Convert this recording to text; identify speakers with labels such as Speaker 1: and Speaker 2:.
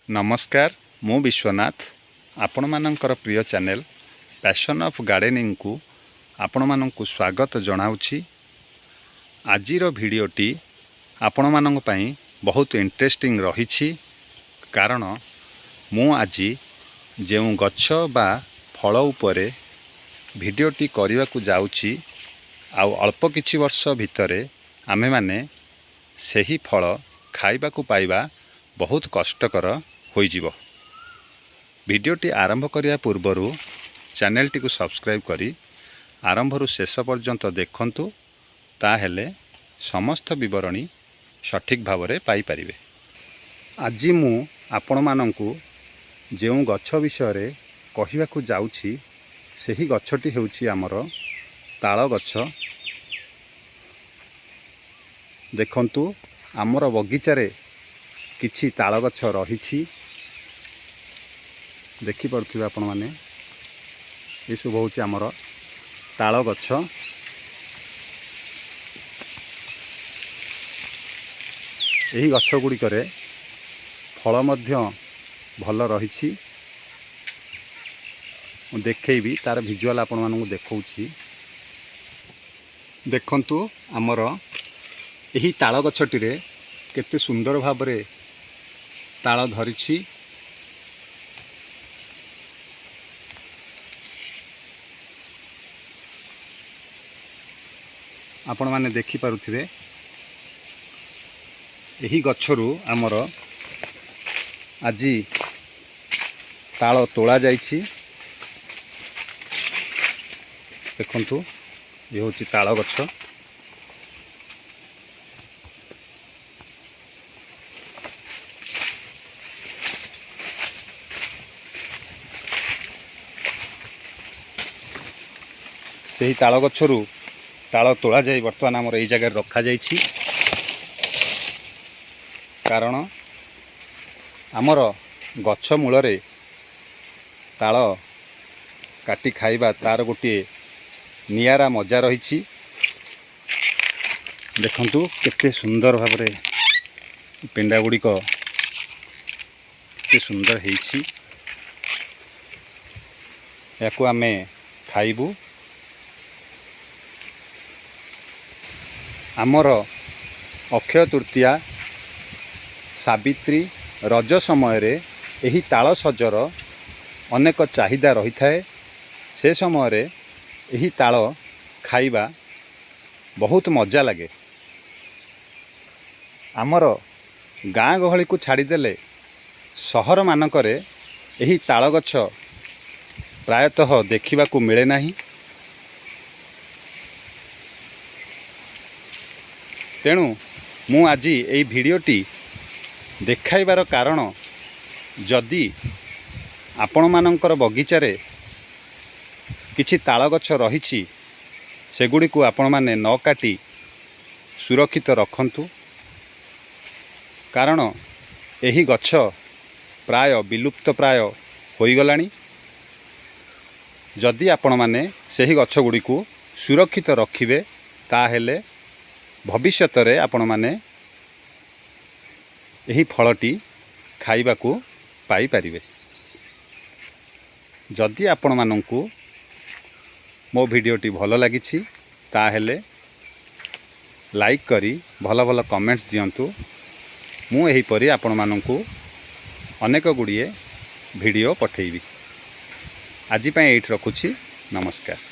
Speaker 1: नमस्कार मु विश्वनाथ आपण मानकर प्रिय चैनल पैशन ऑफ गार्डनिंग को आपण मानक स्वागत जनाऊँगी। आजिर भिडटी आपण मानक पई बहुत इंटरेस्टिंग रही कारण मु आज जो गछ बा फल उपरे भिडटी करने को जाऊँगी आउ अल्प किछि वर्ष भितरे आमे माने सही फल खाइबा को पाइबा बहुत कष्टकर होइजिवो। भिडियोटी आरंभ करिया पूर्वरु चैनल टी को सब्सक्राइब करी आरंभरु शेष पर्यंत देखंतु ताहेले समस्त विवरणी सठिक भावरे पाई परिबे। आज मु आपण मानंकु जेउ गछ विषय कहिबा को जाउछि सेही गछटी हेउछि हमर ताळ गछ। देखंतु हमर बगीचारे किछि ताळ गछ रहिछि देखि पड़ुथिबे आपण माने। ए सब होछि हमर ताळ गछ। एही गछ गुडी करे फल मध्य भल रहिछि। देखैबी तार विजुअल आपण मानकु देखौछि। देखंतु हमर एही ताळ गछटी रे केते सुंदर भाबरे ताळ धरिछि। आपण माने देखि पारुथिबे एही गछरु हमर आजी ताळ तोळा जाइछि। देखंतु ये होछि ताळ गछ। सही ताळ गछरु ताळ तोला जाई वर्तमान आमर एई जगह रखा जाइछि कारण आमर गछ मूलरे ताळ काटी खाइबा तार गोटे नियारा मजा रहिछि। देखंतु केते सुंदर भाबरे पेंडा गुडी को केते सुंदर हेइछि। याकु आमे खाइबू। आमर अक्षय तृतीया सावित्री रज समय रे एही ताळ सजर अनेक चाहिदा रही थाए। से समय रे एही ताळ खाइबा बहुत मजा लगे। आमर गाँ गहली को छाड़ीदेले सहर मानकरे एही ताळ गछ प्रायतः देखिबा को मिले नाही। तेणु मु आज यही भिडियोटी देखाइबार कारण जदि आपण मानकर बगीचारे किछि ताळ गछ रहिछि सेगुडी को आपण माने न काटी सुरक्षित रखंतु कारण एही गछ प्राय विलुप्त प्राय होइगलाणी। जदि आपण माने सेही गछ गुडी को सुरक्षित रखिबे ताहेले भविष्य रे आपण माने एही फलटी खाइबा को पाई परिबे। जदि आपण मानंकु मो भिडियोटी भल लागिछि ताहेले लाइक करी भल भल कमेंट्स दियंतु। मु एही परी आपण मानंकु अनेक गुड़िए भिडियो पठेइबी। आज पई एठी रखुछि। नमस्कार।